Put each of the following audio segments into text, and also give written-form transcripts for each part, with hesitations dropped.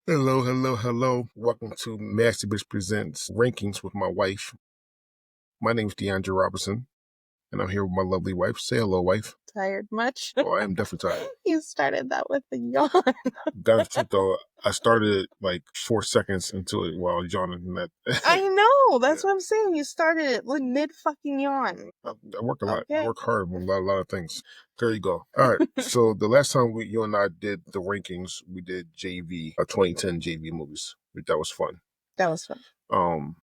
Hello, hello, hello. Welcome to Master Bitch Presents Rankings with my wife. My name is DeAndre Robertson, and I'm here with my lovely wife. Say hello, wife. Tired much? Oh, I am definitely tired. You started that with a yawn. That's the truth, though. I started like 4 seconds into it while yawning. I know. That's what I'm saying. You started it with mid fucking yawn. I work a lot. I Okay. work hard on a lot of things. There you go. All right. So the last time you and I did the rankings, we did JV, 2010 JV movies. That was fun. That was fun.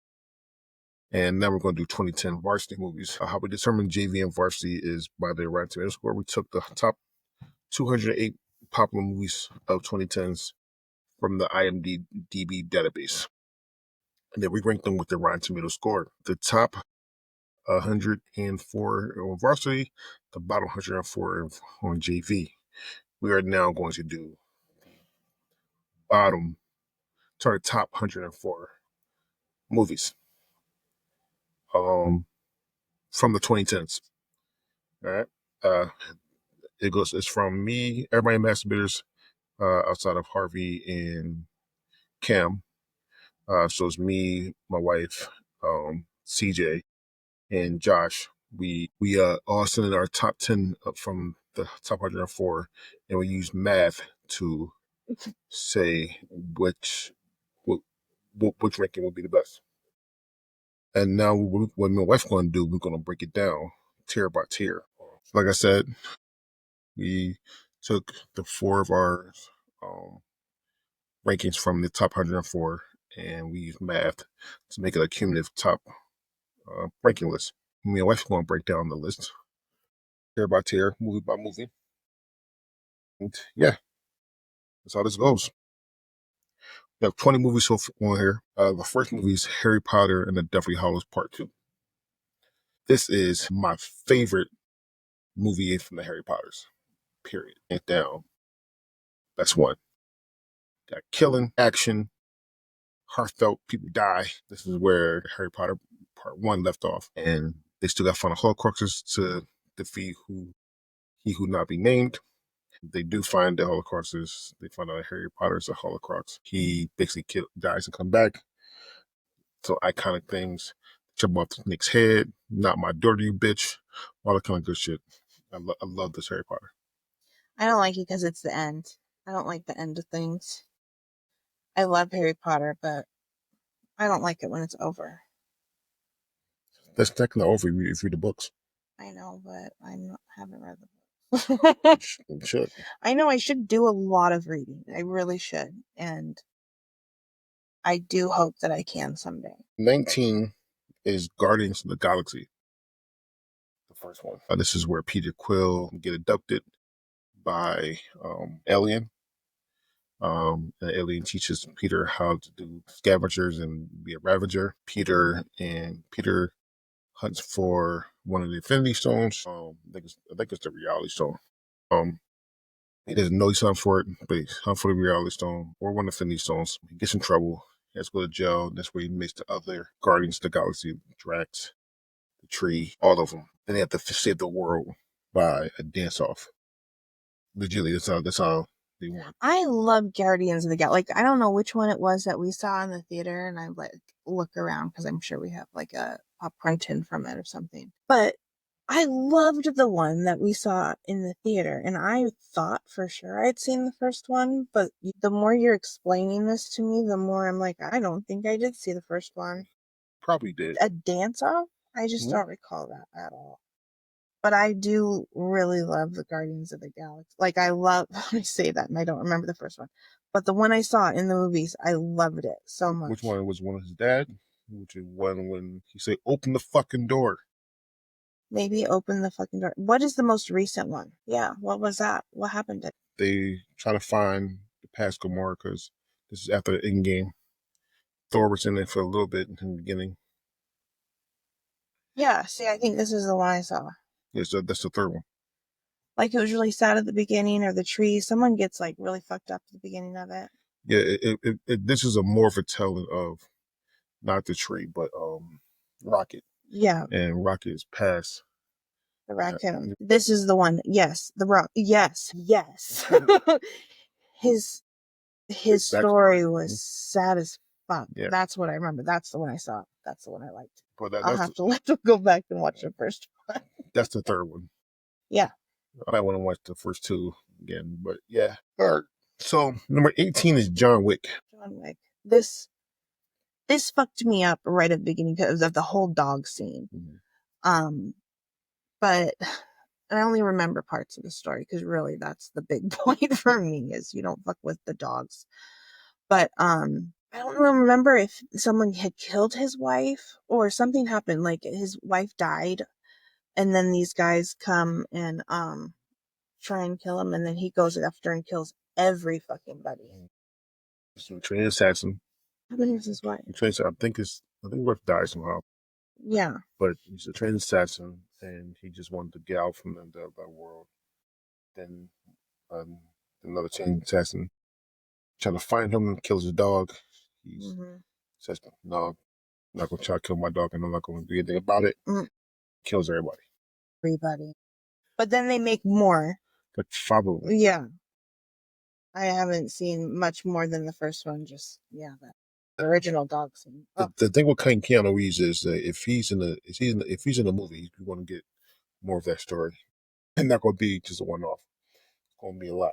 And now we're going to do 2010 varsity movies. How we determine JV and varsity is by the Rotten Tomatoes score. We took the top 208 popular movies of 2010s from the IMDb database. And then we ranked them with the Rotten Tomatoes score. The top 104 on varsity, the bottom 104 on JV. We are now going to do top 104 movies from the 2010s. All right. It's from me, everybody masturbators, outside of Harvey and Cam. So it's me, my wife, CJ, and Josh. We all send in our top 10 from the top 104, and we use math to say which ranking will be the best. And now what my wife's going to do, we're going to break it down tier by tier. Like I said, we took the 4 of our rankings from the top 104, and we use math to make it a cumulative top ranking list. Me and my wife's going to break down the list tier by tier, movie by movie. And yeah, that's how this goes. We have 20 movies so far on here. The first movie is Harry Potter and the Deathly Hallows Part 2. This is my favorite movie from the Harry Potters, period. Hands down. That's one. Got killing, action, heartfelt, people die. This is where Harry Potter Part 1 left off. And they still got to find the Horcruxes to defeat he who not be named. They do find the Horcruxes. They find out Harry Potter is a Horcrux. He basically dies and come back. So iconic things. Jump off Nick's head. Not my daughter, you bitch. All that kind of good shit. I love this Harry Potter. I don't like it because it's the end. I don't like the end of things. I love Harry Potter, but I don't like it when it's over. That's technically over if you read the books. I know, but haven't read the books. You should. I know I should do a lot of reading. I really should. And I do hope that I can someday. 19 is Guardians of the Galaxy. The first one. This is where Peter Quill get abducted by Alien. The alien teaches Peter how to do scavengers and be a ravager. Peter hunts for one of the Infinity Stones. I think it's the Reality Stone. He doesn't know he's hunting for it, but he's hunting for the Reality Stone or one of the Infinity Stones. He gets in trouble. He has to go to jail. That's where he meets the other Guardians of the Galaxy, Drax, the Tree, all of them. Then they have to save the world by a dance-off. Legitimately, that's how they want. I love Guardians of the Galaxy. Like, I don't know which one it was that we saw in the theater, and I look around because I'm sure we have like a popcorn tin from it or something. But I loved the one that we saw in the theater, and I thought for sure I'd seen the first one, but the more you're explaining this to me, the more I'm like, I don't think I did see the first one. Probably did. A dance-off? I just don't recall that at all. But I do really love the Guardians of the Galaxy. Like, I say that and I don't remember the first one. But the one I saw in the movies, I loved it so much. Which one was one of his dad? Which is one when he said, "Open the fucking door." Maybe open the fucking door. What is the most recent one? Yeah, what was that? What happened to it? They try to find the past Gamora because this is after the Endgame. Thor was in it for a little bit in the beginning. Yeah, see, I think this is the one I saw. Yes, that's the third one. Like, it was really sad at the beginning, or the tree. Someone gets like really fucked up at the beginning of it. Yeah, this is a more of a telling of not the tree, but Rocket. Yeah. And Rocket is past. The raccoon. This is the one. Yes, the rock. Yes. His His story was sad as fuck. Yeah. That's what I remember. That's the one I saw. That's the one I liked. But I'll have to let them go back and watch the first one. That's the third one. Yeah. I want to watch the first two again, but yeah. All right. So number 18 is John Wick. John Wick. This fucked me up right at the beginning because of the whole dog scene. But I only remember parts of the story because really that's the big point for me is you don't fuck with the dogs. But I don't remember if someone had killed his wife or something happened. Like his wife died, and then these guys come and try and kill him, and then he goes after and kills every fucking buddy. So trained assassin. How many is his wife? I think his wife died somehow. Yeah. But he's a trained assassin, and he just wanted to get out from that world. Then another trained assassin trying to find him and kills his dog. He says, "No, I'm not gonna try to kill my dog, and I'm not gonna do anything about it." Kills everybody. But then they make more. Like 5 of them. Yeah. I haven't seen much more than the first one. Just that original dog scene. The thing with Keanu Reeves is that if he's in a movie, you're going to get more of that story, and not going to be just a one-off. It's going to be a lot.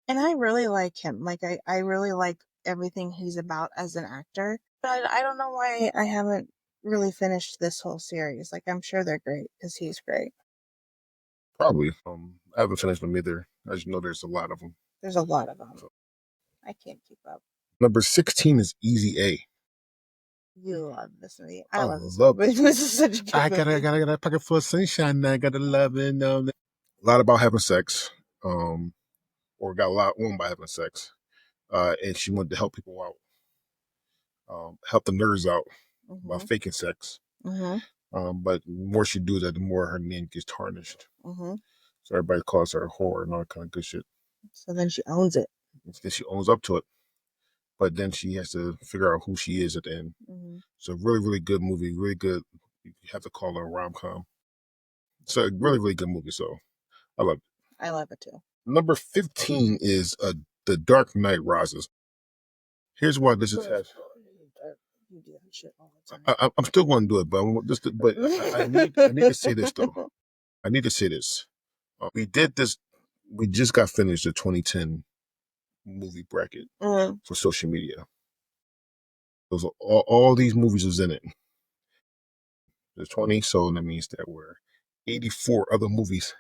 And I really like him. Like I really like everything he's about as an actor. But I don't know why I haven't really finished this whole series. Like I'm sure they're great because he's great. Probably. I haven't finished them either. As you know, there's a lot of them. There's a lot of them. So, I can't keep up. Number 16 is Easy A. You love this movie. I love this movie. This is such a good movie. I got a pocket full of sunshine. I got to love it. A lot about having sex. Or got a lot on by having sex. And she wanted to help people out. Help the nerds out about faking sex. But the more she do that, the more her name gets tarnished. So everybody calls her a whore and all that kind of good shit. So then she owns it. Then she owns up to it. But then she has to figure out who she is at the end. It's a really, really good movie. Really good. You have to call it a rom-com. It's a really, really good movie. So I love it. I love it too. Number 15 is The Dark Knight Rises. Here's why this is happening. You do that shit all the time. I'm still going to do it, but I need to say this though. I need to say this. We did this. We just got finished the 2010 movie bracket for social media. Those all these movies was in it. There's 20, so that means that we're 84 other movies.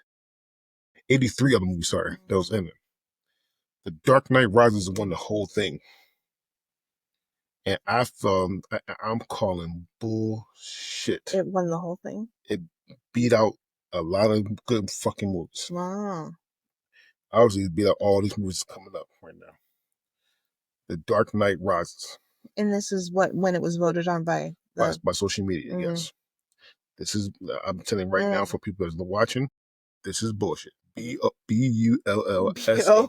83 other movies, sorry, that was in it. The Dark Knight Rises won the whole thing. And I'm calling bullshit. It won the whole thing? It beat out a lot of good fucking movies. Wow. Obviously, it beat out all these movies coming up right now. The Dark Knight Rises. And this is when it was voted on by social media, yes. This is, I'm telling you right now for people that's watching, this is bullshit. B-U-L-L-S-H. I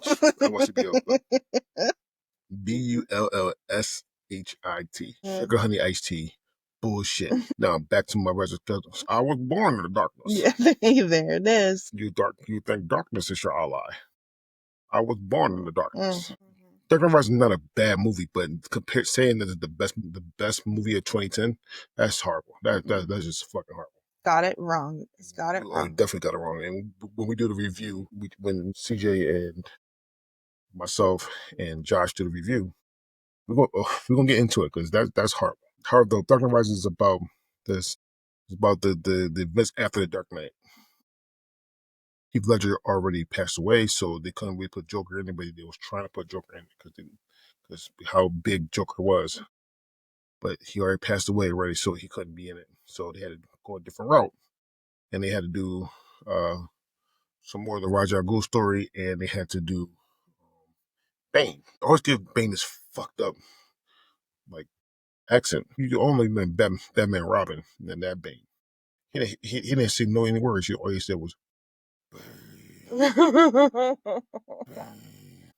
want you to be B-U-L-L-S-H-I-T. Sugar Honey Iced Tea. Bullshit. Now back to my residence. I was born in the darkness. Yeah, there it is. You think darkness is your ally. I was born in the darkness. Dark Knight Rises is not a bad movie, but saying that it's the best movie of 2010, that's horrible. That's just fucking horrible. Got it wrong. It's got it wrong. Definitely got it wrong. And when we do the review, when CJ and myself and Josh do the review, we're gonna get into it because that's horrible. Horrible. Dark Knight Rises is about this. It's about the events after the Dark Knight. Heath Ledger already passed away, so they couldn't really put Joker in it, but they was trying to put Joker in it because how big Joker was. But he already passed away already, so he couldn't be in it. So they had to go a different route. And they had to do some more of the Ra's al Ghul story, and they had to do Bane. I always give Bane this fucked up, like, accent. You only meant Batman Robin than that Bane. He didn't say no any words. All he said was,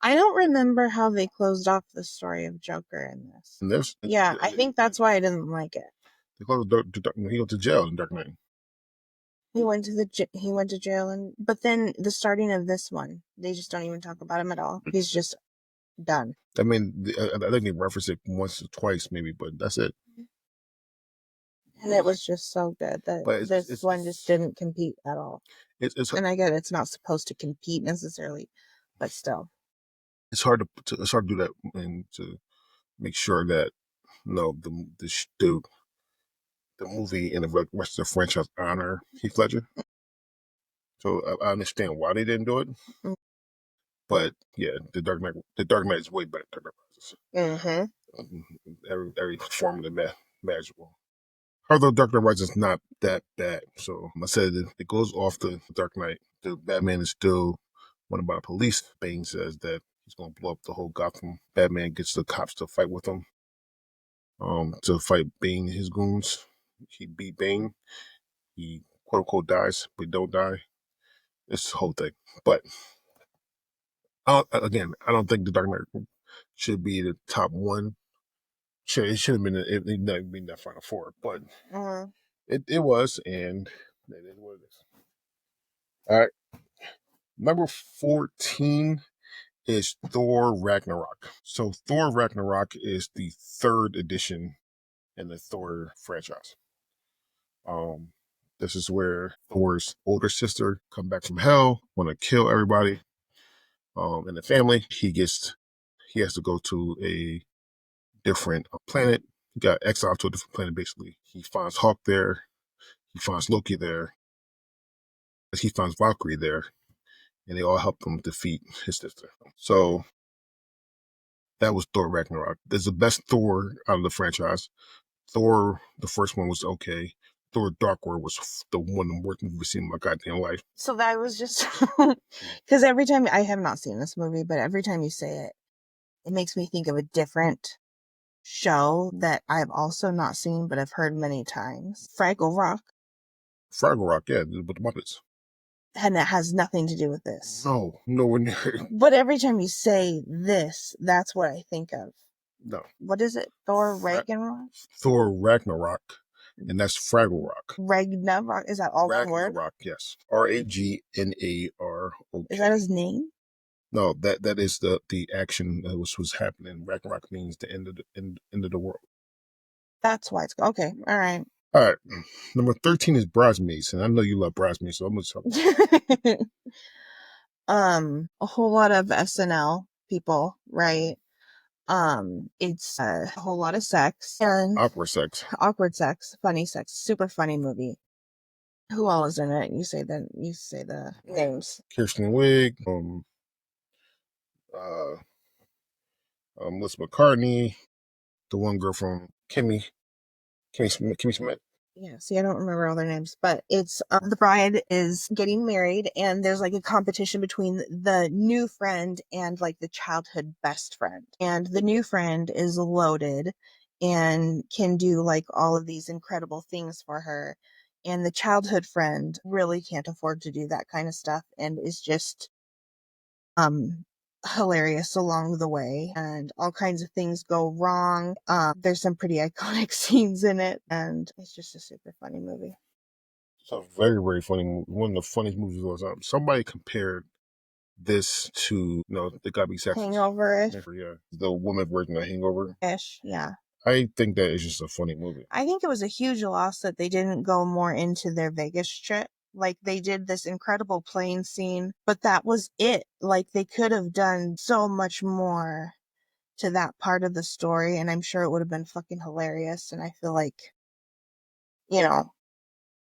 I don't remember how they closed off the story of Joker in this. Yeah, I think that's why I didn't like it. They closed he went to jail in Dark Knight. He went to jail, but then the starting of this one, they just don't even talk about him at all. He's just Done. I mean, I think they referenced it once or twice, maybe, but that's it. And it was just so good that But this one just didn't compete at all. it's And I get it's not supposed to compete necessarily, but still. it's hard it's hard to do that and to make sure that the movie and the rest of the franchise honor Heath Ledger. So I understand why they didn't do it, Mm. but yeah, the Dark Knight is way better than Dark Knight Rises. Mm-hmm. Every form of the magical. Although Dark Knight Rises is not that bad, so I said it goes off the Dark Knight. The Batman is still wanted by the police. Bane says that he's going to blow up the whole Gotham. Batman gets the cops to fight with him, to fight Bane and his goons. He beat Bane. He quote unquote dies, but don't die. It's the whole thing. But again, I don't think the Dark Knight should be the top one. It should have been it not been that Final Four, but Mm-hmm. it was, and it is what it is. All right, number 14 is Thor Ragnarok. So Thor Ragnarok is the third edition in the Thor franchise. Um, this is where Thor's older sister come back from hell, want to kill everybody in the family. He has to go to a different planet. He got exiled to a different planet. Basically, he finds Hawk there. He finds Loki there. He finds Valkyrie there, and they all help him defeat his sister. So that was Thor Ragnarok. There's the best Thor out of the franchise. Thor, the first one was okay. Thor Dark World was the one of the worst movies I've seen in my goddamn life. So that was just because every time I have not seen this movie, but every time you say it, it makes me think of a different show that I've also not seen, but I've heard many times. Fraggle Rock. Fraggle Rock, yeah, with the Muppets. And it has nothing to do with this. No, nowhere near. But every time you say this, that's what I think of. No. What is it? Thor Ragnarok? Thor Ragnarok, and that's Fraggle Rock. Ragnarok? Is that all one word? Ragnarok, yes. Ragnarok. Is that his name? No, that is the action that was happening. Ragnarok means the end of the world. That's why it's okay. All right. All right, number 13 is Bridesmaids, and I know you love Bridesmaids, so I'm gonna talk about A whole lot of SNL people, right? It's a whole lot of sex and awkward sex, funny sex, super funny movie. Who all is in it? You say the names. Kirsten Wiig, Melissa McCartney, the one girl from Kimmy Smith. Yeah, see, I don't remember all their names, but it's the bride is getting married, and there's like a competition between the new friend and like the childhood best friend. And the new friend is loaded and can do like all of these incredible things for her. And the childhood friend really can't afford to do that kind of stuff and is just um hilarious along the way, and all kinds of things go wrong. There's some pretty iconic scenes in it, and it's just a super funny movie. It's a very, very funny movie. One of the funniest movies of all time. Somebody compared this to, the gotta be sexy. Hangover-ish. Yeah, the woman version of Hangover. Ish, yeah. I think that is just a funny movie. I think it was a huge loss that they didn't go more into their Vegas trip. Like, they did this incredible plane scene, but that was it. Like, they could have done so much more to that part of the story, and I'm sure it would have been fucking hilarious. And I feel like, you know,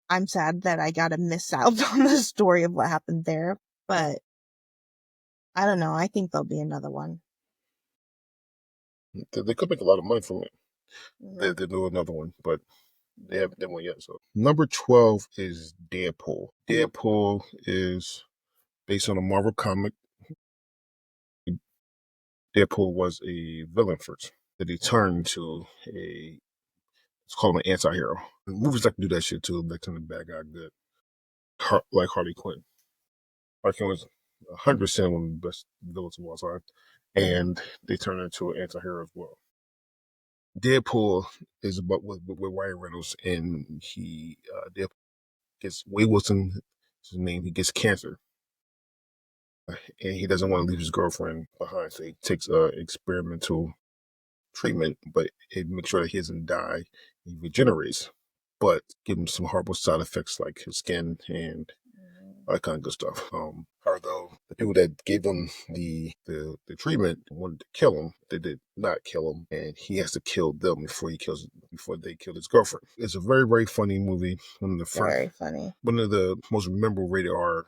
I'm sad that I got to miss out on the story of what happened there, but I don't know. I think there'll be another one. They could make a lot of money from it. Mm-hmm. They do another one, but they haven't done one yet. So number 12 is Deadpool. Deadpool is based on a Marvel comic. Deadpool was a villain first. That he turned to let's call him an anti-hero. Movies like to do that shit too, make him the bad guy good. Like Harley Quinn. Harley Quinn was 100% one of the best villains of all time. And they turned into an anti-hero as well. Deadpool is about with Ryan Reynolds, and Deadpool gets Wade Wilson, his name, he gets cancer. and he doesn't want to leave his girlfriend behind, so he takes experimental treatment, but it makes sure that he doesn't die. He regenerates, but give him some horrible side effects like his skin and all that kind of good stuff. Although the people that gave him the treatment wanted to kill him, they did not kill him, and he has to kill them before they kill his girlfriend. It's a very very funny movie. Very funny. One of the most memorable rated R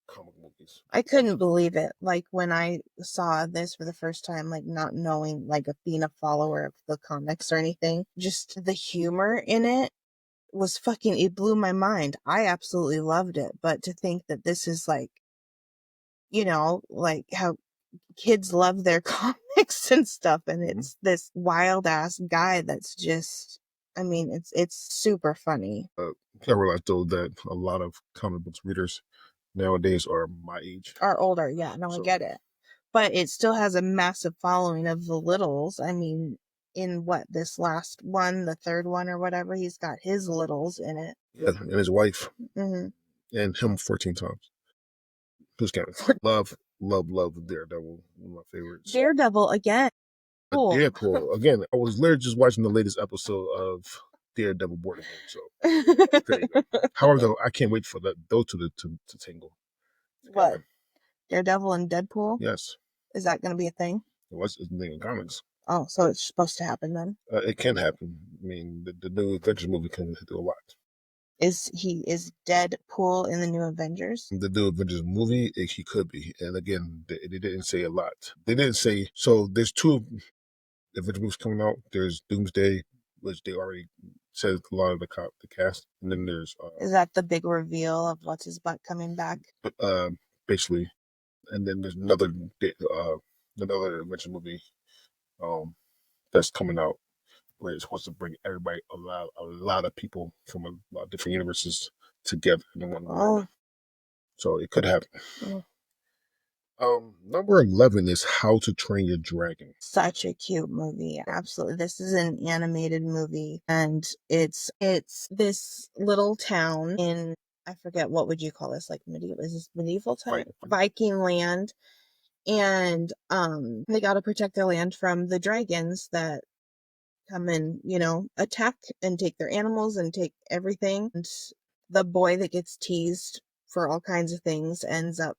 comic movies. I couldn't believe it. Like when I saw this for the first time, like not knowing, like being a follower of the comics or anything, just the humor in it was fucking, it blew my mind. I absolutely loved it. But to think that this is like, like how kids love their comics and stuff, and it's this wild ass guy that's just, I mean, it's super funny. I realized though that a lot of comic books readers nowadays are my age. Are older, yeah, no, I get it. But it still has a massive following of the littles. I mean, in what, this last one, the third one or whatever, he's got his littles in it. Yeah, and his wife. Mm-hmm. And him 14 times. Who's counting? Love Daredevil. One of my favorites. Daredevil again. Cool. Deadpool again. I was literally just watching the latest episode of Daredevil boarding game. So there you go. However, though, I can't wait for those two to tangle. What? Daredevil and Deadpool? Yes. Is that going to be a thing? It was a thing in comics. Oh, so it's supposed to happen then? It can happen. I mean, the new Avengers movie can do a lot. Is Deadpool in the new Avengers? The new Avengers movie, he could be. And again, they didn't say a lot. They didn't say, so there's two Avengers movies coming out. There's Doomsday, which they already said a lot of the cast. And then there's... is that the big reveal of what's his butt coming back? Basically. And then there's another Avengers movie that's coming out, where it's supposed to bring everybody, a lot of people from a lot of different universes together in one world. So it could happen. Number 11 is How to Train Your Dragon. Such a cute movie. Absolutely. This is an animated movie, and it's this little town in, I forget, what would you call this? Like medieval, is this medieval time? Viking land. And they got to protect their land from the dragons that come and, attack and take their animals and take everything. And the boy that gets teased for all kinds of things ends up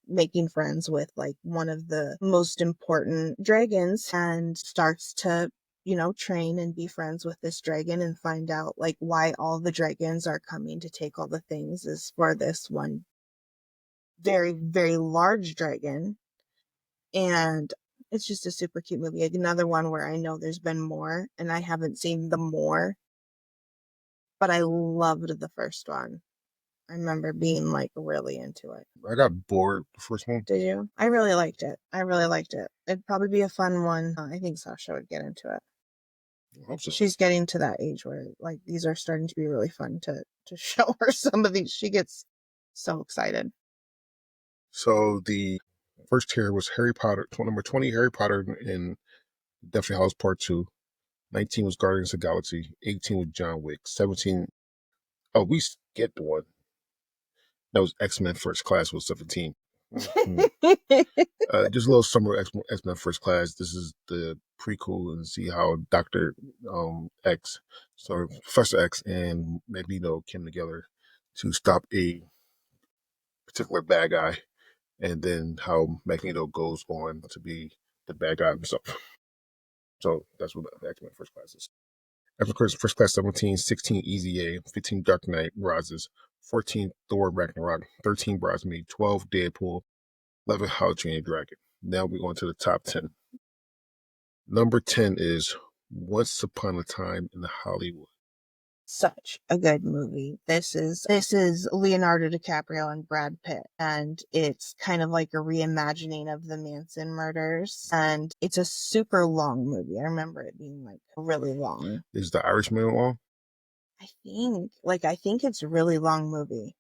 making friends with like one of the most important dragons, and starts to, train and be friends with this dragon, and find out like why all the dragons are coming to take all the things is for this one very, very large dragon. And it's just a super cute movie. Another one where I know there's been more, and I haven't seen the more, but I loved the first one. I remember being like really into it. I got bored the first one. Did you? I really liked it. It'd probably be a fun one. I think Sasha would get into it. I hope so. She's getting to that age where like these are starting to be really fun to show her some of these. She gets so excited. So the first tier was Harry Potter. Number 20, Harry Potter in Deathly Hallows Part 2. 19 was Guardians of the Galaxy. 18 was John Wick. 17. Oh, we skipped one. That was X-Men First Class was 17. Just a little summary of X-Men First Class. This is the prequel, and see how Dr. X, so Professor X and Magneto came together to stop a particular bad guy, and then how Magneto goes on to be the bad guy himself. So that's what the X-Men First Class is. X-Men First Class 17, 16 Easy A, 15 Dark Knight Rises, 14 Thor Ragnarok, 13 Bridesmaids, 12 Deadpool, 11 How to Train Your Dragon. Now we're going to the top 10. Number 10 is Once Upon a Time in Hollywood. Such a good movie. This is Leonardo DiCaprio and Brad Pitt, and it's kind of like a reimagining of the Manson murders, and it's a super long movie. I remember it being like really long. Is The Irishman long? I think it's a really long movie,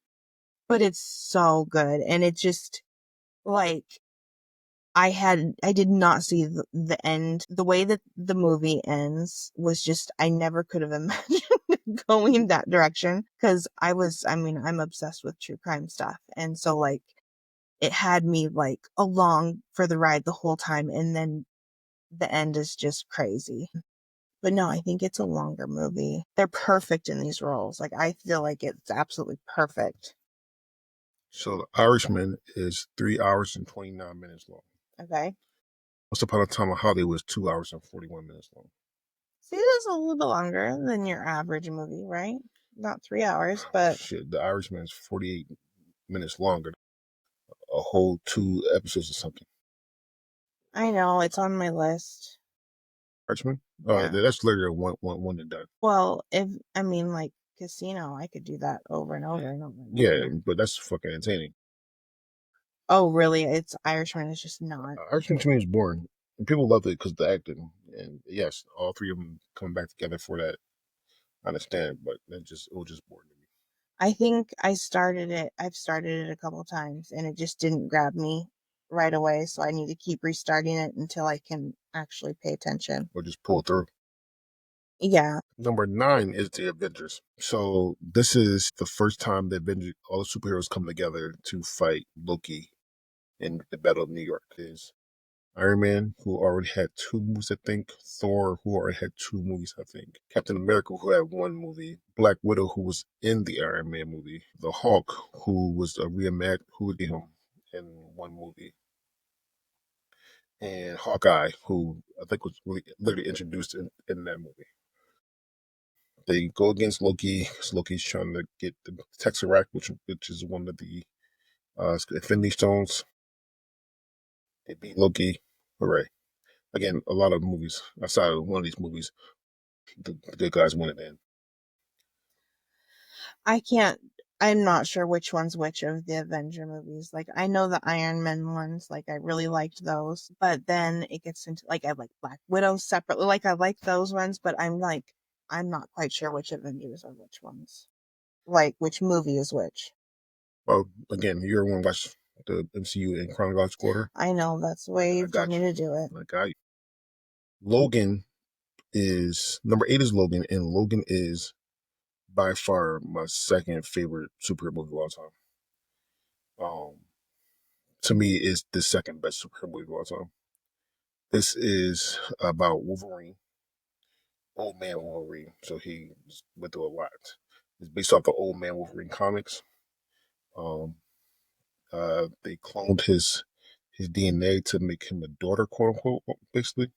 but it's so good, and it just like I did not see the end. The way that the movie ends was just, I never could have imagined going that direction, because I'm obsessed with true crime stuff. And so like it had me like along for the ride the whole time, and then the end is just crazy. But no, I think it's a longer movie. They're perfect in these roles. Like I feel like it's absolutely perfect. So The Irishman is 3 hours and 29 minutes long. Okay. Once Upon a Time in Hollywood was 2 hours and 41 minutes long. See, that's a little bit longer than your average movie, right? Not 3 hours, but Shit, The Irishman is 48 minutes longer. A whole 2 episodes or something. I know it's on my list. Irishman? Yeah. That's literally one and done. Well, if I mean like Casino, I could do that over and over and over and Yeah, over. but that's fucking entertaining. Oh, really? It's Irishman. It's just not. Irishman to me is boring. And people loved it because of the acting. And yes, all three of them coming back together for that, I understand, but it was just boring to me. I think I started it. I've started it a couple times, and it just didn't grab me right away. So I need to keep restarting it until I can actually pay attention. Or just pull through. Yeah, Number 9 is the Avengers. So this is the first time the Avengers, all the superheroes come together to fight Loki in the Battle of New York. Is Iron Man, who already had 2 movies, I think. Thor, who already had 2 movies, I think. Captain America, who had 1 movie. Black Widow, who was in the Iron Man movie. The Hulk, who was a reimagined, who did him in 1 movie. And Hawkeye, who I think was really literally introduced in that movie. They go against Loki, because Loki's trying to get the Tesseract, which is one of the Infinity Stones. They beat Loki. Hooray. Again, a lot of movies, outside of one of these movies, the good guys win it in. I can't. I'm not sure which one's which of the Avenger movies. Like I know the Iron Man ones. Like I really liked those, but then it gets into like I like Black Widow separately. Like I like those ones, but I'm not quite sure which Avengers are which ones. Like which movie is which. Well, again, you ever want to watch the MCU in chronological order? I know that's the way I you've told got me you. to do it. I got you. Logan is number 8 is Logan, and Logan is by far my second favorite superhero movie of all time. Um, to me, is the second best superhero movie of all time. This is about Wolverine, old man Wolverine. So he went through a lot. It's based off the old man Wolverine comics. Um, they cloned his DNA to make him a daughter, quote unquote, basically.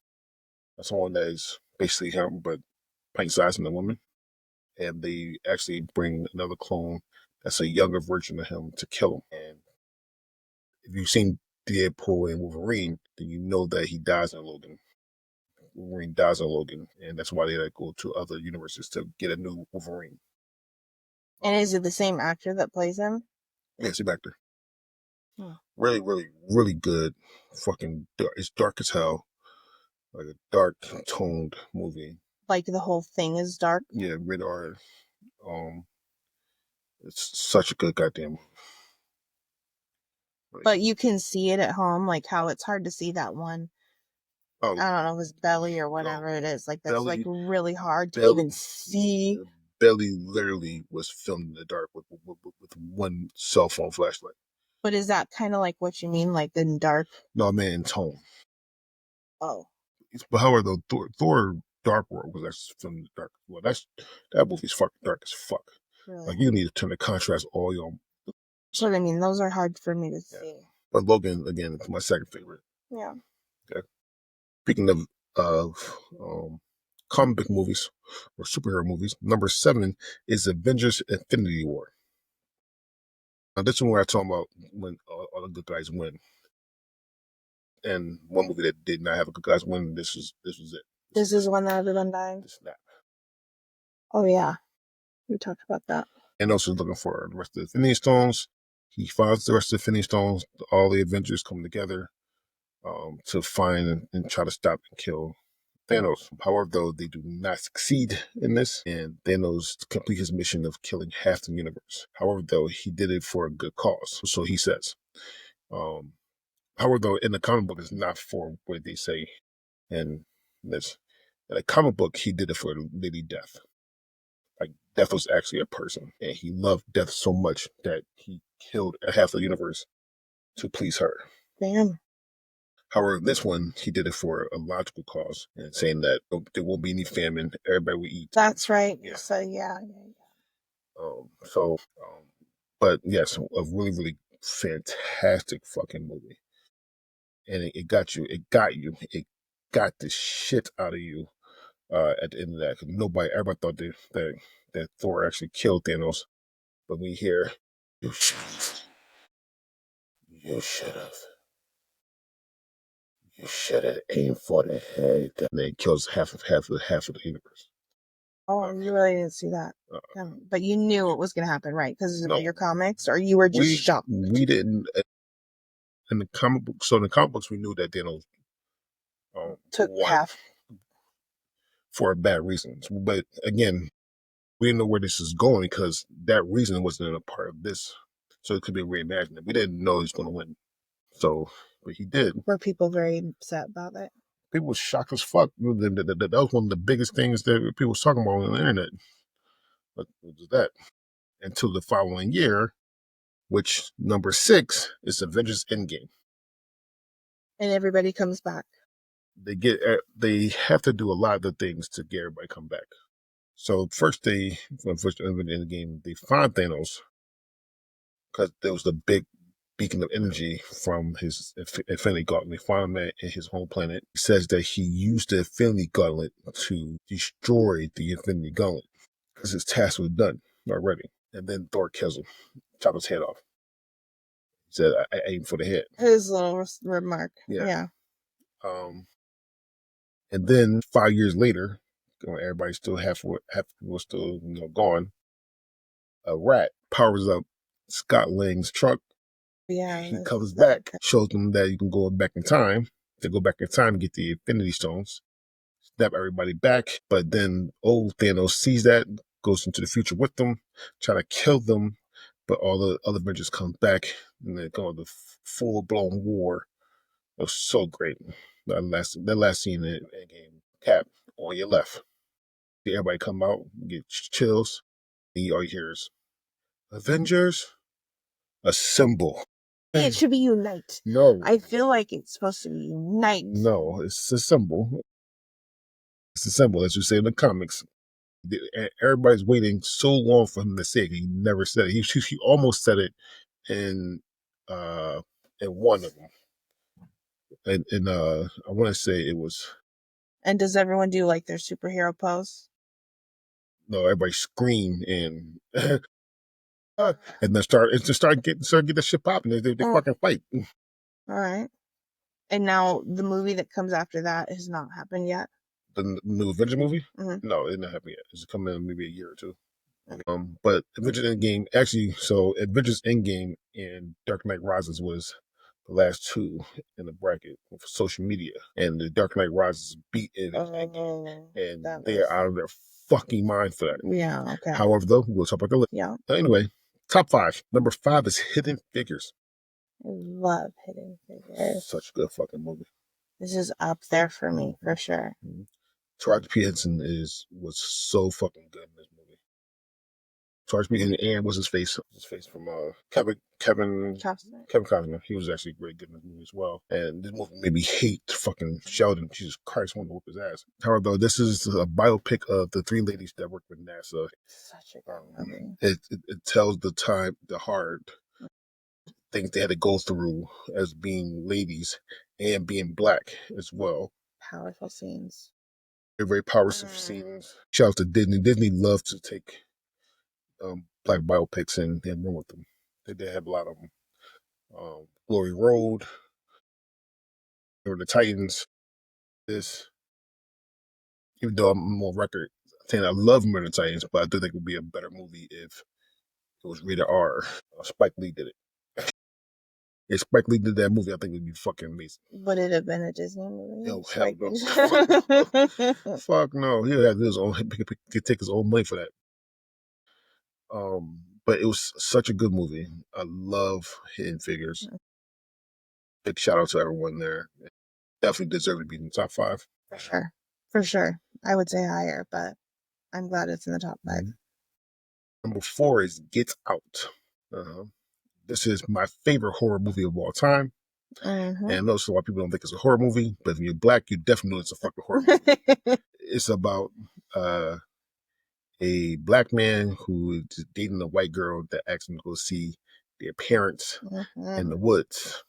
Someone that is basically him, but pint sized than a woman. And they actually bring another clone that's a younger version of him to kill him. And if you've seen Deadpool and Wolverine, then you know that he dies in Logan. Wolverine dies in Logan, and that's why they like go to other universes to get a new Wolverine. And is it the same actor that plays him? Yeah, same actor. Hmm. Really, really, really good. Fucking dark. It's dark as hell. Like a dark toned movie. Like the whole thing is dark, Yeah, rated R. Um, it's such a good goddamn movie. Like, but you can see it at home. Like how it's hard to see that one. oh, I don't know, his belly or yo, whatever it is. Like that's like Belly, really hard to Belly, even see. Belly literally was filmed in the dark with one cell phone flashlight. But is that kind of like what you mean, like in dark? No, man, in tone. Oh, But however, though, Thor Dark World was actually filmed in the dark. Well, that movie's fucking dark as fuck. really? Like you need to turn the contrast all your. So I mean, those are hard for me to Yeah. see. But Logan again is my second favorite. Yeah. Okay. Speaking of comic book movies or superhero movies, number 7 is Avengers: Infinity War. Now this one where I talk about when all the good guys win, and one movie that did not have a good guys win. This was it. This is one that everyone died. This snap. Oh yeah, we talked about that. And also looking for the rest of the Infinity Stones. He finds the rest of the Infinity Stones. All the Avengers come together to find and try to stop and kill Thanos. However, though, they do not succeed in this, and Thanos complete his mission of killing half the universe. However, though, he did it for a good cause, so he says. Um, however, though, in the comic book, it's not for what they say in this. In the comic book, he did it for Lady Death. Like Death was actually a person, and he loved Death so much that he killed half the universe to please her. Damn. However, this one, he did it for a logical cause and saying that there won't be any famine, everybody will eat. That's right. Yeah. So yeah. But yes, a really, really fantastic fucking movie. And it got you, it got the shit out of you at the end of that. 'Cause everybody thought that Thor actually killed Thanos. But we hear, you you should have. You should have aimed for the head. And it kills half of the universe. Oh, you really didn't see that. But you knew it was going to happen, right? Because of your comics, or you were just shocked? We didn't. In the comic book, so in the comic books, we knew that Thanos took won half for bad reasons. But again, we didn't know where this is going because that reason wasn't a part of this. So it could be reimagined. We didn't know he was going to win. So, but he did. Were people very upset about it? People were shocked as fuck. That was one of the biggest things that people was talking about on the internet. But it was that. Until the following year, which number 6 is Avengers Endgame. And everybody comes back. They have to do a lot of the things to get everybody come back. So first in the game, they find Thanos because there was the big beacon of energy from his Infinity Gauntlet. They find him in his home planet. He says that he used the Infinity Gauntlet to destroy the Infinity Gauntlet because his task was done already. And then Thor kills him, chop his head off. He said, "I aimed for the head." His little remark. Yeah. And then 5 years later, everybody's still half was still gone. A rat powers up Scott Lang's truck. Yeah. He comes back, shows them that you can go back in time. To go back in time and get the Infinity Stones, snap everybody back. But then old Thanos sees that, goes into the future with them, try to kill them. But all the other Avengers come back, and they go into full blown war. It was so great. That last scene in Endgame. Cap on your left. See everybody come out, get chills. And all you hear is Avengers assemble. It should be unite. No. I feel like it's supposed to be unite. No, it's assemble. It's assemble, as you say in the comics. Everybody's waiting so long for him to say it. He never said it. He almost said it in one of them. And I want to say it was. And does everyone do like their superhero pose? No, everybody scream and then start get the shit popping. They fucking fight. All right. And now the movie that comes after that has not happened yet. The new Avengers movie? Mm-hmm. No, it's not happening yet. It's coming in maybe a year or two. But Avengers Endgame, actually, so Avengers Endgame and Dark Knight Rises was the last two in the bracket for social media. And the Dark Knight Rises beat it. And they're out of their fucking mind for that. Yeah, okay. However, though, we'll talk about the list. Yeah. Anyway, top 5. Number 5 is Hidden Figures. I love Hidden Figures. Such a good fucking movie. This is up there for me, for sure. Mm-hmm. Taraji P. Henson was so fucking good in this movie. Taraji P. Henson and was his face from Kevin Costner. He was actually very good in this movie as well. And this movie made me hate fucking Sheldon. Jesus Christ, I want to whoop his ass. However, this is a biopic of the 3 ladies that work with NASA. Such a good movie. It tells the hard things they had to go through as being ladies and being black as well. Powerful scenes. Very powerful scenes. Shout out to Disney. Disney loved to take black biopics and run with them. They have a lot of them. Glory Road, or the Titans. Even though I'm on record saying I love Remember the Titans, but I do think it would be a better movie if it was rated R. Spike Lee did it. If Spike Lee did that movie, I think it would be fucking amazing. Would it have been a Disney movie? Yo, hell no. Fuck no. He had his own. He could take his own money for that. But it was such a good movie. I love Hidden Figures. Big shout out to everyone there. Definitely deserve to be in the top 5. For sure. I would say higher, but I'm glad it's in the top 5. Number 4 is Get Out. This is my favorite horror movie of all time. And I know a lot of people don't think it's a horror movie, but if you're black, you definitely know it's a fucking horror movie. It's about a black man who is dating a white girl that asks him to go see their parents in the woods.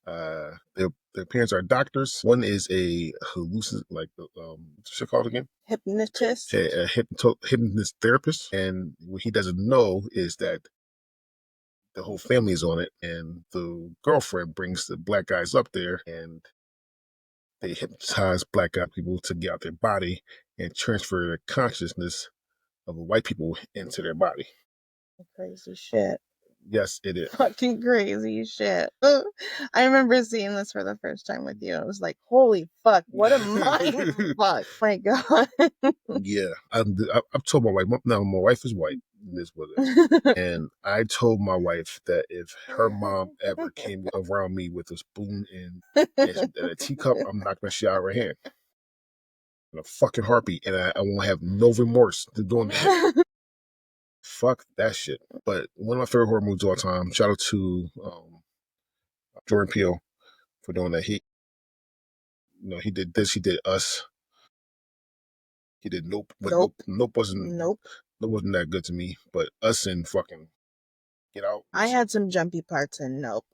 Their parents are doctors. One is a what's it called again? Hypnotist. A hypnotist therapist. And what he doesn't know is that the whole family is on it, and the girlfriend brings the black guys up there, and they hypnotize black guy people to get out their body and transfer the consciousness of the white people into their body. Crazy shit. Yes, it is. Fucking crazy shit. I remember seeing this for the first time with you. I was like, holy fuck, what a mind fuck. My God. Yeah. I've told my wife, now my wife is white, and this was it. And I told my wife that if her mom ever came around me with a spoon and a teacup, I'm knocking that shit out of her hand. In a fucking heartbeat, and I won't have no remorse to doing that. Fuck that shit. But one of my favorite horror movies of all time. Shout out to Jordan Peele for doing that. He did this. He did Us. He did Nope. But Nope wasn't that good to me. But Us and fucking Get Out. I had some jumpy parts in Nope.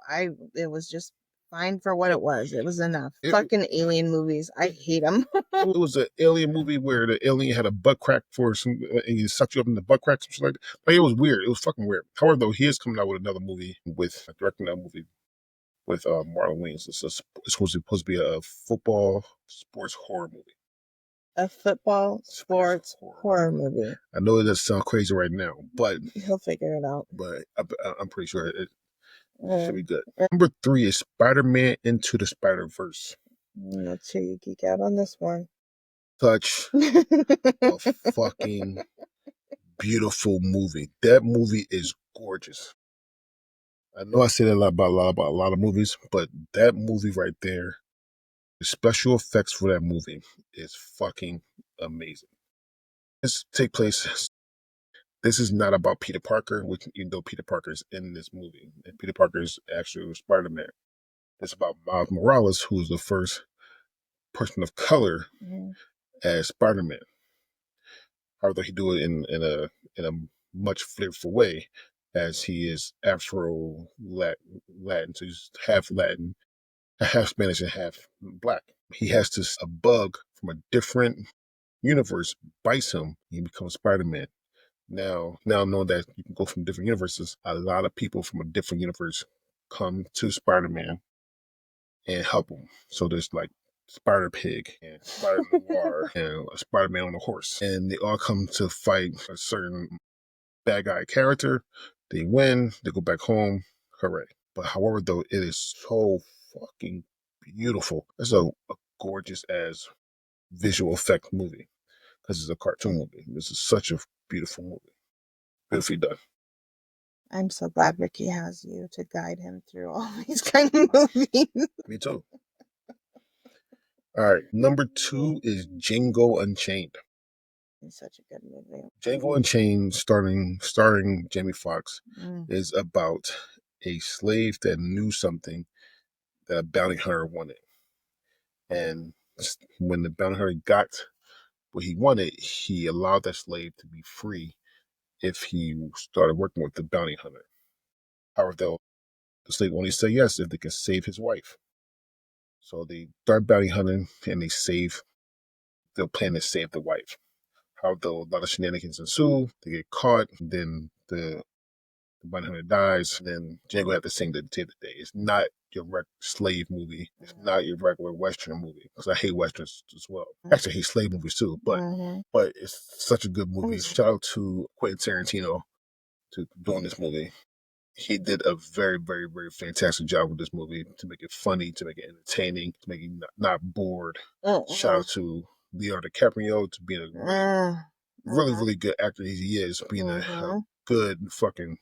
It was just fine for what it was. It was enough. Fucking alien movies. I hate them. It was an alien movie where the alien had a butt crack for some, and he sucked you up in the butt crack, something like that. But it was weird. It was fucking weird. However, though, he is coming out with another movie directing that movie with Marlon Wayans. It's supposed to be a football sports horror movie. A football sports horror movie. I know it doesn't sound crazy right now, but he'll figure it out. But I'm pretty sure it should be good. Number 3 is Spider-Man Into the Spider-Verse. Let's hear you geek out on this one. Such a fucking beautiful movie. That movie is gorgeous. I know I say that about a lot of movies, but that movie right there, the special effects for that movie is fucking amazing. This is not about Peter Parker, which even though Peter Parker is in this movie, and Peter Parker is actually Spider-Man. It's about Miles Morales, who is the first person of color as Spider-Man. However, he do it in a much flavorful way, as he is Afro Latin, so he's half Latin, half Spanish, and half black. He has a bug from a different universe bites him. He becomes Spider-Man. Now knowing that you can go from different universes, a lot of people from a different universe come to Spider-Man and help him. So there's like Spider Pig and Spider Noir and a Spider-Man on a horse, and they all come to fight a certain bad guy character. They win. They go back home. Hooray! But however, though, it is so fucking beautiful. It's a gorgeous as visual effect movie because it's a cartoon movie. This is such a beautiful movie. Beautifully done. I'm so glad Ricky has you to guide him through all these kind of movies. Me too. All right, number 2 is Django Unchained. It's such a good movie. Django Unchained, starring Jamie Foxx, is about a slave that knew something that a bounty hunter wanted. And when the bounty hunter got what he wanted, he allowed that slave to be free if he started working with the bounty hunter. However, though, the slave only say yes if they can save his wife. So they start bounty hunting and they'll plan to save the wife. How though a lot of shenanigans ensue, they get caught, then the bounty hunter dies, then Django have to sing to save the day. It's not your slave movie. It's not your regular Western movie, because I hate Westerns as well. Actually, I hate slave movies too, but it's such a good movie. Shout out to Quentin Tarantino to doing this movie. He did a very, very, very fantastic job with this movie to make it funny, to make it entertaining, to make you not bored. Shout out to Leonardo DiCaprio to being a really, really good actor he is, being a good fucking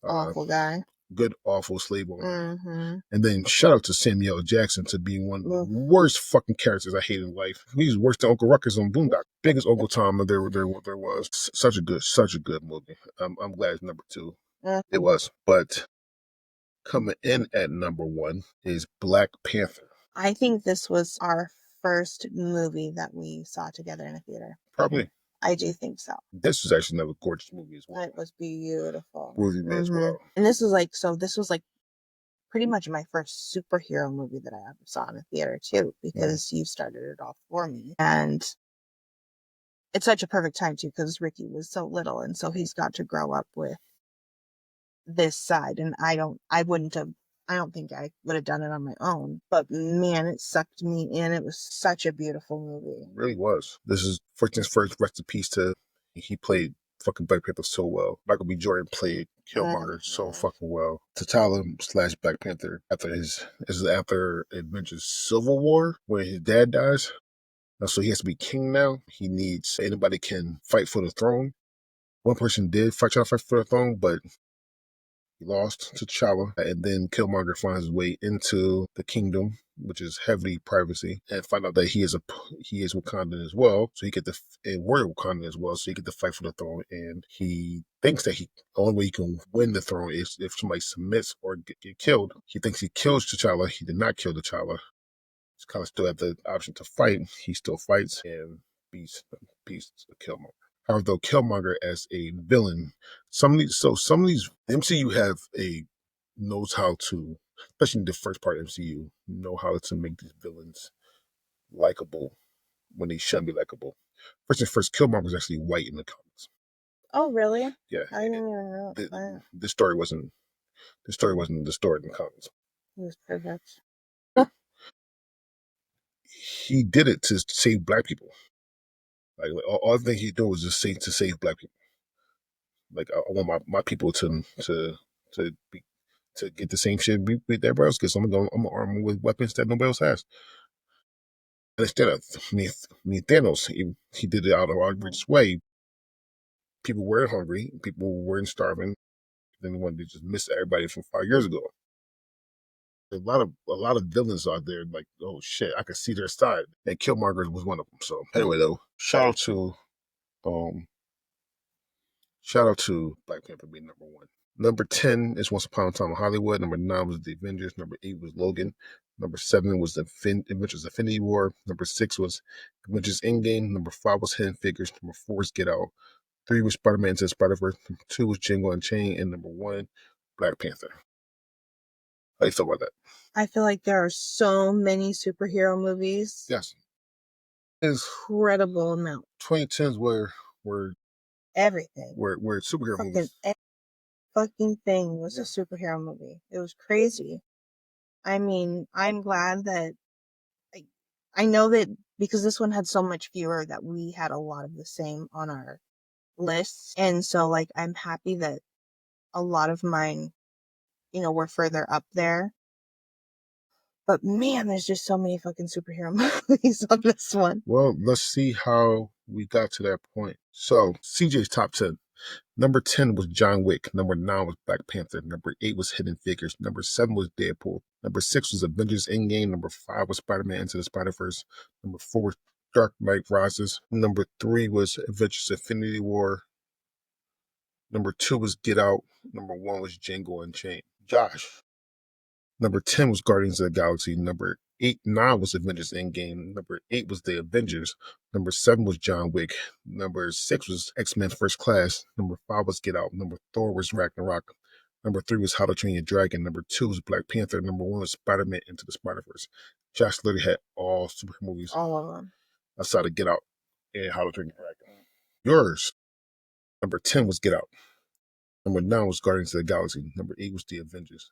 awful guy. Good, awful slave owner. And then shout out to Samuel L. Jackson to being one of the worst fucking characters I hate in life. He's worse than Uncle Ruckus on Boondock. Biggest Uncle Tom there was. Such a good movie. I'm glad it's number 2. It was. But coming in at number one is Black Panther. I think this was our first movie that we saw together in a theater. Probably. I do think so. This was actually another gorgeous movie as well. It was beautiful. Movie made as well. And this was like pretty much my first superhero movie that I ever saw in a theater too, because you started it off for me. And it's such a perfect time too, because Ricky was so little, and so he's got to grow up with this side. And I don't think I would have done it on my own. But man, it sucked me in. It was such a beautiful movie. It really was. This is first rest in peace to he played fucking Black Panther so well. Michael B. Jordan played Killmonger so fucking well. T'Challa slash Black Panther this is after Avengers Civil War when his dad dies. So he has to be king now. He needs anybody can fight for the throne. One person did fight for the throne, but he lost to T'Challa, and then Killmonger finds his way into the kingdom, which is heavily privacy, and find out that he is Wakandan as well. So he get and we're Wakandan as well. So he get to fight for the throne, and he thinks that the only way he can win the throne is if somebody submits or get killed. He thinks he kills T'Challa. He did not kill T'Challa. He's kind of still have the option to fight. He still fights and beats Killmonger. However, though Killmonger as a villain, some of these the MCU knows how to, especially in the first part of MCU, know how to make these villains likable when they shouldn't be likable. First, Killmonger was actually white in the comics. Oh, really? Yeah. I didn't even know that. This story wasn't the story in the comics. He was perfect. He did it to save black people. Like all the thing he did was just to save black people. Like I want my people to get the same shit with everybody else because I'm gonna arm them with weapons that nobody else has. And instead of Thanos, he did it out of our rich way. People weren't hungry, people weren't starving. Then they wanted to just miss everybody from 5 years ago. There's a lot of villains out there. Like, oh shit, I can see their side. And Killmonger was one of them. So anyway, though, shout out to Black Panther being number one. Number 10 is Once Upon a Time in Hollywood. Number 9 was The Avengers. Number 8 was Logan. Number 7 was Avengers Infinity War. Number 6 was Avengers Endgame. Number 5 was Hidden Figures. Number 4 was Get Out. 3 was Spider-Man Into the Spider-Verse. Number 2 was Django Unchained. And number 1, Black Panther. How do you feel about that? I feel like there are so many superhero movies. Yes. Incredible amount. 2010s were everything. Were superhero movies. Fucking thing was a superhero movie. It was crazy. I mean, I'm glad that I know that because this one had so much fewer that we had a lot of the same on our lists. And so like I'm happy that a lot of mine, were further up there. But man, there's just so many fucking superhero movies on this one. Well, let's see how we got to that point. So CJ's top 10. Number 10 was John Wick. Number 9 was Black Panther. Number 8 was Hidden Figures. Number 7 was Deadpool. Number 6 was Avengers Endgame. Number 5 was Spider-Man Into the Spider-Verse. Number 4 was Dark Knight Rises. Number 3 was Avengers Infinity War. Number 2 was Get Out. Number 1 was Django Unchained. Josh. Number 10 was Guardians of the Galaxy. Number 9 was Avengers Endgame. Number 8 was The Avengers. Number 7 was John Wick. Number 6 was X-Men First Class. Number 5 was Get Out. Number 4 was Ragnarok. Number 3 was How to Train Your Dragon. Number 2 was Black Panther. Number 1 was Spider-Man Into the Spider-Verse. Josh literally had all super movies. All of them. Outside of Get Out and How to Train Your Dragon. Yours. Number 10 was Get Out. Number 9 was Guardians of the Galaxy. Number 8 was The Avengers.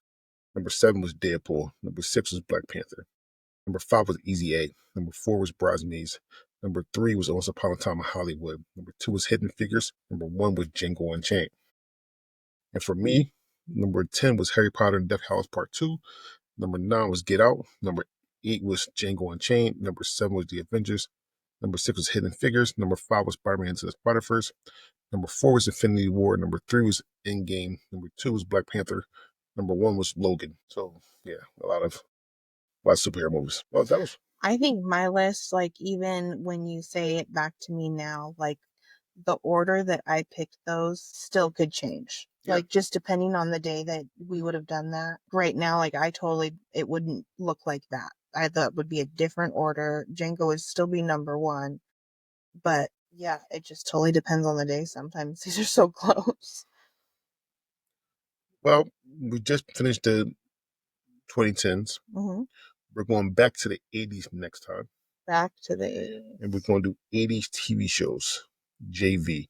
Number 7 was Deadpool. Number 6 was Black Panther. Number 5 was Easy A. Number 4 was Bridesmaids. Number 3 was Once Upon a Time in Hollywood. Number 2 was Hidden Figures. Number 1 was Django Unchained. And for me, number 10 was Harry Potter and Death Hallows Part 2. Number 9 was Get Out. Number 8 was Django Unchained. Number 7 was The Avengers. Number 6 was Hidden Figures. Number 5 was Spider-Man Into the Spider-Verse. Number 4 was Infinity War. Number 3 was Endgame. Number 2 was Black Panther. Number 1 was Logan. So yeah, a lot of superhero movies. Well, that was. I think my list, like even when you say it back to me now, like the order that I picked those still could change. Like just depending on the day that we would have done that. Right now, like it wouldn't look like that. I thought it would be a different order. Django would still be number one. But yeah, it just totally depends on the day. Sometimes these are so close. Well, we just finished the 2010s. Mm-hmm. We're going back to the 80s next time. Back to the 80s. And we're going to do 80s TV shows. JV.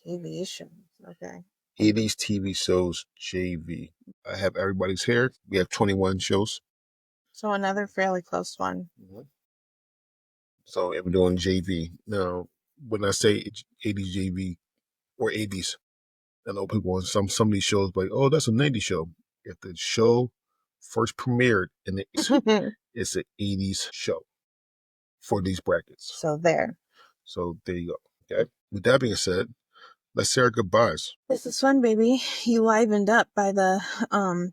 TV shows. Okay. 80s TV shows, JV. I have everybody's here. We have 21 shows. So another fairly close one. Mm-hmm. So we're doing JV. Now, when I say 80s JV or 80s, I know people on some of these shows like, oh, that's a 90s show. If the show first premiered in the it's an 80s show for these brackets. So there you go. Okay. With that being said, let's say our goodbyes. This is fun, baby. You livened up by the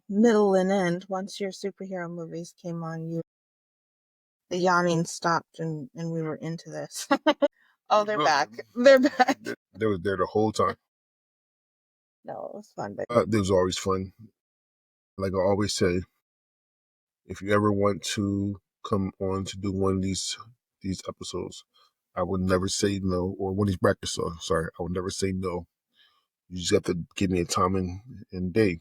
middle and end. Once your superhero movies came on, the yawning stopped and we were into this. Oh, they're back. They're back. They were there the whole time. No, it was fun, baby. It was always fun. Like I always say, if you ever want to come on to do one of these episodes, I would never say no, or one of these brackets. Sorry, I would never say no. You just have to give me a time and day.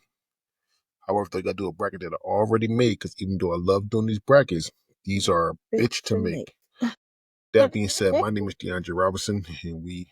However, if I got to do a bracket that I already made, because even though I love doing these brackets, these are a bitch to make. That being said, my name is DeAndre Robinson, and we